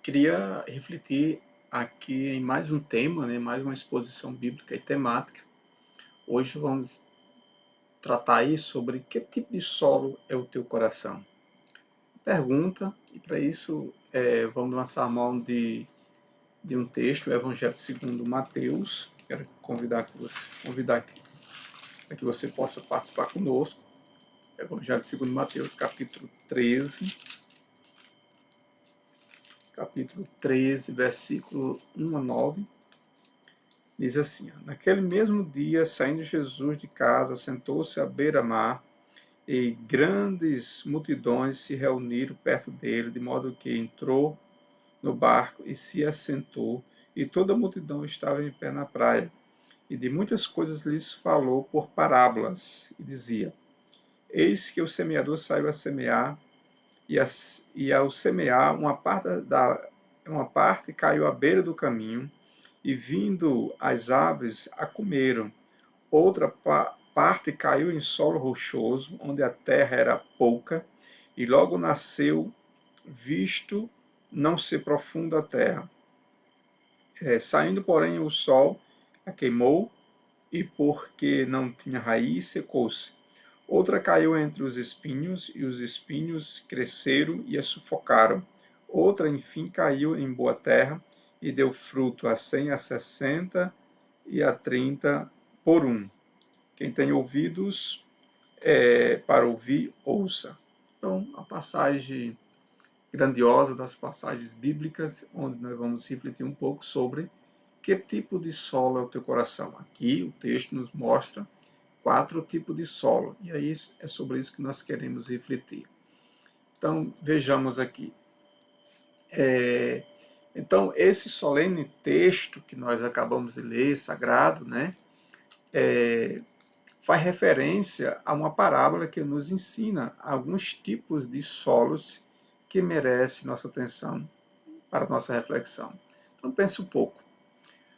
Queria refletir aqui em mais um tema, né, mais uma exposição bíblica e temática. Hoje vamos tratar aí sobre que tipo de solo é o teu coração. Pergunta, e para isso vamos lançar a mão de um texto, o Evangelho segundo Mateus. Quero convidar aqui, para que você possa participar conosco. Evangelho segundo Mateus, capítulo 13, versículo 1 a 9. Diz assim: naquele mesmo dia, saindo Jesus de casa, sentou-se à beira-mar, e grandes multidões se reuniram perto dele, de modo que entrou no barco e se assentou, e toda a multidão estava em pé na praia. E de muitas coisas lhes falou por parábolas, e dizia: eis que o semeador saiu a semear, e ao semear, uma parte caiu à beira do caminho, e vindo as aves a comeram. Outra parte caiu em solo rochoso, onde a terra era pouca, e logo nasceu, visto não ser profunda a terra. Saindo, porém, o sol a queimou, e porque não tinha raiz, secou-se. Outra caiu entre os espinhos, e os espinhos cresceram e a sufocaram. Outra, enfim, caiu em boa terra, e deu fruto a 100, a 60 e a 30 por um. Quem tem ouvidos para ouvir, ouça. Então, a passagem grandiosa das passagens bíblicas, onde nós vamos refletir um pouco sobre que tipo de solo é o teu coração. Aqui o texto nos mostra 4 tipos de solo, e aí é sobre isso que nós queremos refletir. Então, vejamos aqui. Então, esse solene texto que nós acabamos de ler, sagrado, né, faz referência a uma parábola que nos ensina alguns tipos de solos que merecem nossa atenção para nossa reflexão. Então pense um pouco.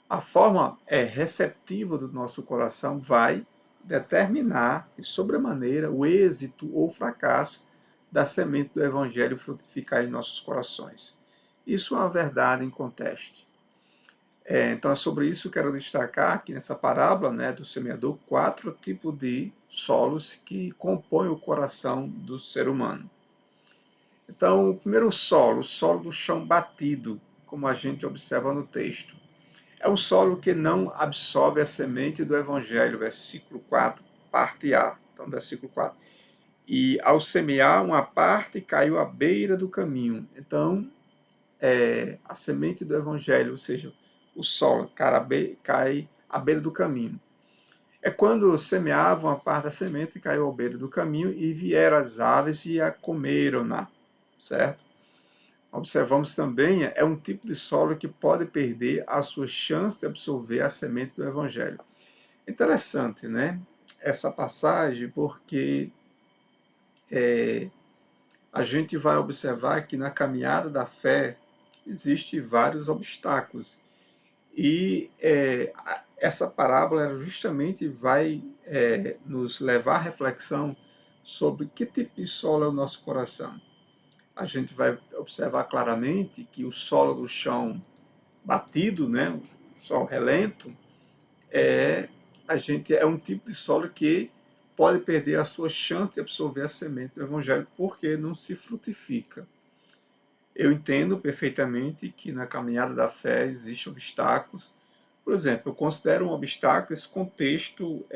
A forma receptiva do nosso coração vai determinar de sobremaneira o êxito ou fracasso da semente do Evangelho frutificar em nossos corações. Isso é uma verdade em conteste. Então é sobre isso que eu quero destacar aqui nessa parábola, né, do semeador, 4 tipos de solos que compõem o coração do ser humano. Então, o primeiro solo, o solo do chão batido, como a gente observa no texto. É um solo que não absorve a semente do Evangelho, versículo 4, parte A. Então, versículo 4. E ao semear, uma parte caiu à beira do caminho. Então, a semente do Evangelho, ou seja, o solo cai à beira do caminho. É quando semeavam, a parte da semente caiu à beira do caminho e vieram as aves e a comeram-na, certo? Observamos também, é um tipo de solo que pode perder a sua chance de absorver a semente do Evangelho. Interessante, né? Essa passagem, porque a gente vai observar que na caminhada da fé existem vários obstáculos. E essa parábola justamente vai nos levar à reflexão sobre que tipo de solo é o nosso coração. A gente vai observar claramente que o solo do chão batido, né, o solo relento, é um tipo de solo que pode perder a sua chance de absorver a semente do evangelho porque não se frutifica. Eu entendo perfeitamente que na caminhada da fé existem obstáculos. Por exemplo, eu considero um obstáculo esse contexto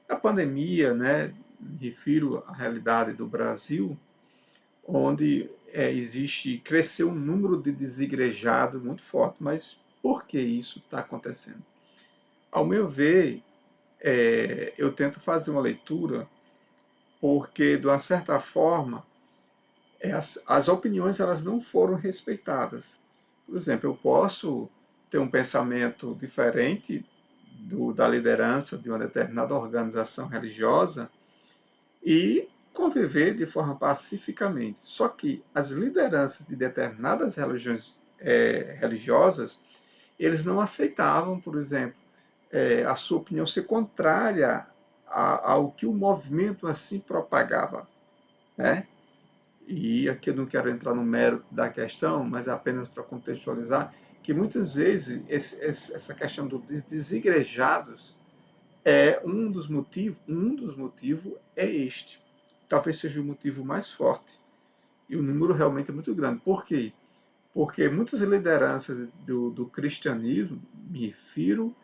da pandemia, né? Me refiro à realidade do Brasil, onde cresceu um número de desigrejados muito forte. Mas por que isso está acontecendo? Ao meu ver, eu tento fazer uma leitura porque, de uma certa forma, as opiniões elas não foram respeitadas. Por exemplo, eu posso ter um pensamento diferente da liderança de uma determinada organização religiosa e conviver de forma pacificamente. Só que as lideranças de determinadas religiões religiosas, eles não aceitavam, por exemplo, a sua opinião ser contrária ao que o movimento assim propagava, né? e aqui eu não quero entrar no mérito da questão, mas é apenas para contextualizar, que muitas vezes essa questão dos desigrejados é um dos motivos é este. Talvez seja o motivo mais forte. E o número realmente é muito grande. Por quê? Porque muitas lideranças do cristianismo, me refiro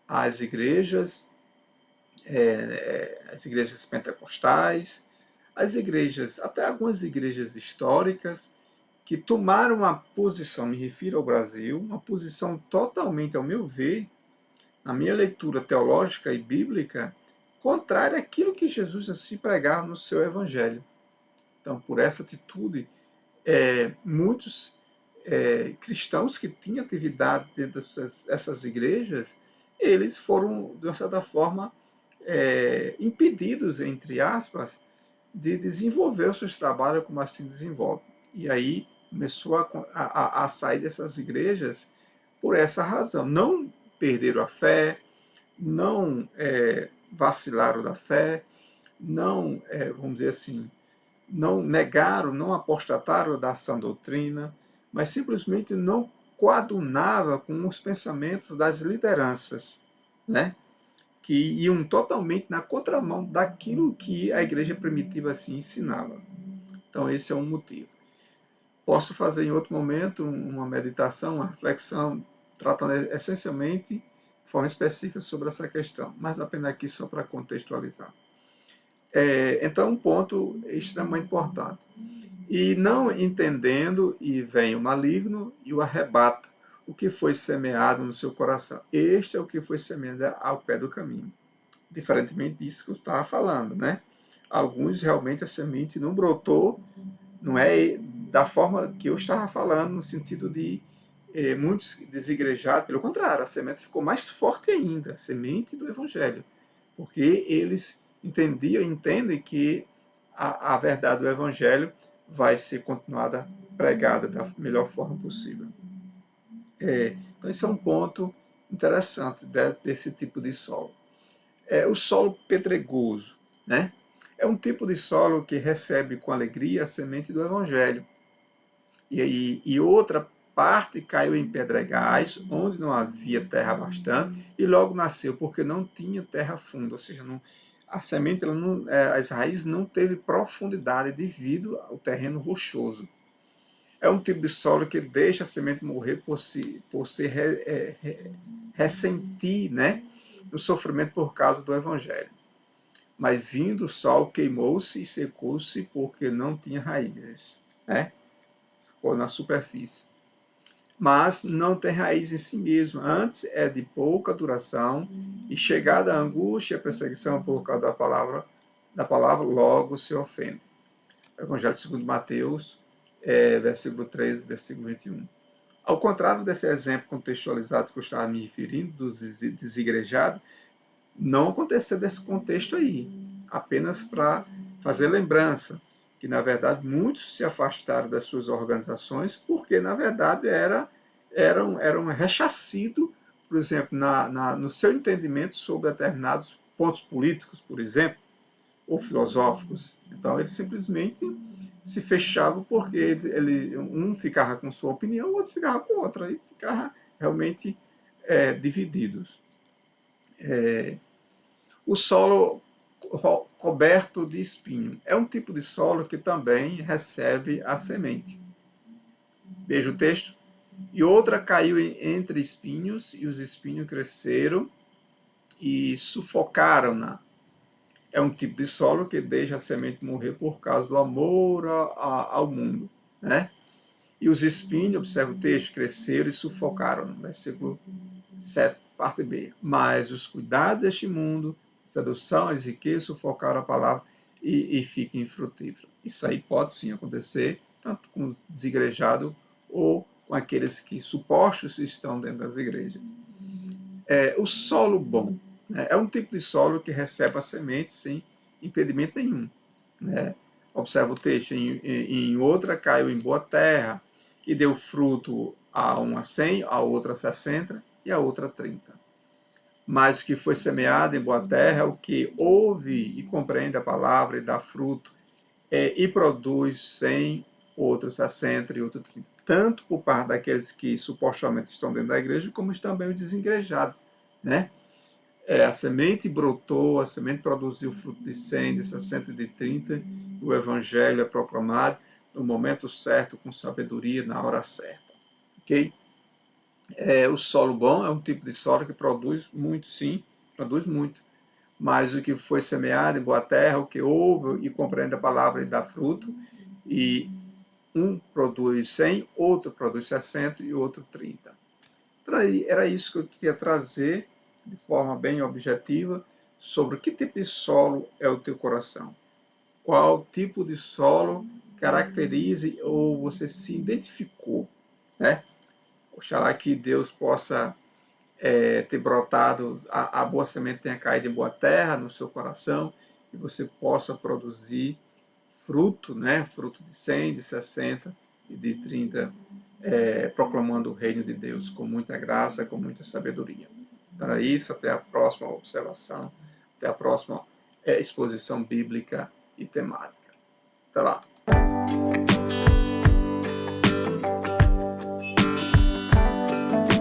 às igrejas, as igrejas pentecostais, as igrejas, até algumas igrejas históricas, que tomaram uma posição, me refiro ao Brasil, uma posição totalmente, ao meu ver, na minha leitura teológica e bíblica, contrária àquilo que Jesus assim pregava no seu evangelho. Então, por essa atitude, muitos cristãos que tinham atividade dentro dessas igrejas, eles foram, de uma certa forma, impedidos, entre aspas, de desenvolver os seus trabalhos como assim desenvolve. E aí começou a sair dessas igrejas por essa razão. Não perderam a fé, não vacilaram da fé, não, vamos dizer assim, não negaram, não apostataram da sã doutrina, mas simplesmente não coadunava com os pensamentos das lideranças, né? Que iam totalmente na contramão daquilo que a igreja primitiva assim ensinava. Então esse é um motivo. Posso fazer em outro momento uma meditação, uma reflexão, tratando essencialmente, de forma específica sobre essa questão, mas apenas aqui só para contextualizar. Então, um ponto extremamente importante. E não entendendo, e vem o maligno e o arrebata o que foi semeado no seu coração. Este é o que foi semeado ao pé do caminho. Diferentemente disso que eu estava falando, né? Alguns realmente a semente não brotou, não é da forma que eu estava falando, no sentido de muitos desigrejados, pelo contrário, a semente ficou mais forte ainda, a semente do Evangelho, porque eles entendem que a verdade do Evangelho vai ser continuada pregada da melhor forma possível. Então, esse é um ponto interessante desse tipo de solo. O solo pedregoso, né? É um tipo de solo que recebe com alegria a semente do Evangelho. E outra parte caiu em pedregais, onde não havia terra bastante, e logo nasceu, porque não tinha terra funda, ou seja, a semente, as raízes não teve profundidade devido ao terreno rochoso. É um tipo de solo que deixa a semente morrer por se ressentir, né, do sofrimento por causa do Evangelho. Mas vindo o sol, queimou-se e secou-se porque não tinha raízes, né? Ficou na superfície. Mas não tem raiz em si mesmo. Antes é de pouca duração e chegada a angústia e a perseguição por causa da palavra logo se ofende. Evangelho segundo Mateus, versículo 13, versículo 21. Ao contrário desse exemplo contextualizado que eu estava me referindo, dos desigrejados, não aconteceu desse contexto aí, apenas para fazer lembrança que, na verdade, muitos se afastaram das suas organizações porque, na verdade, eram rechaçidos, por exemplo, no seu entendimento sobre determinados pontos políticos, por exemplo, ou filosóficos. Então, eles simplesmente se fechavam porque um ficava com sua opinião, o outro ficava com outra, e ficava realmente divididos. O solo coberto de espinho é um tipo de solo que também recebe a semente. Veja o texto. E outra caiu entre espinhos, e os espinhos cresceram e sufocaram-na. É um tipo de solo que deixa a semente morrer por causa do amor ao mundo, né? E os espinhos, observa o texto, cresceram e sufocaram, versículo 7, parte B. Mas os cuidados deste mundo, sedução, as riquezas, sufocaram a palavra e fica infrutífero. Isso aí pode sim acontecer, tanto com os desigrejados ou com aqueles que supostos estão dentro das igrejas. O solo bom, né, é um tipo de solo que recebe a semente sem impedimento nenhum, né? Observa o texto, em outra caiu em boa terra e deu fruto a uma 100, a outra 60 e a outra 30. Mas o que foi semeado em boa terra é o que ouve e compreende a palavra e dá fruto e produz 100, outro 60 e outro 30. Tanto por parte daqueles que supostamente estão dentro da igreja, como também os desengrejados, né? A semente brotou, a semente produziu fruto de 100, de 60 e de 30, e o evangelho é proclamado no momento certo, com sabedoria, na hora certa. Ok? O solo bom é um tipo de solo que produz muito, sim, produz muito. Mas o que foi semeado em boa terra, o que ouve e compreende a palavra e dá fruto, e um produz 100, outro produz 60 e outro 30. Então, era isso que eu queria trazer de forma bem objetiva sobre que tipo de solo é o teu coração. Qual tipo de solo caracterize ou você se identificou, né? Oxalá que Deus possa ter brotado, a boa semente tenha caído em boa terra no seu coração e você possa produzir fruto, né? Fruto de 100, de 60 e de 30, proclamando o reino de Deus com muita graça, com muita sabedoria. Então é isso, até a próxima observação, até a próxima exposição bíblica e temática. Até lá.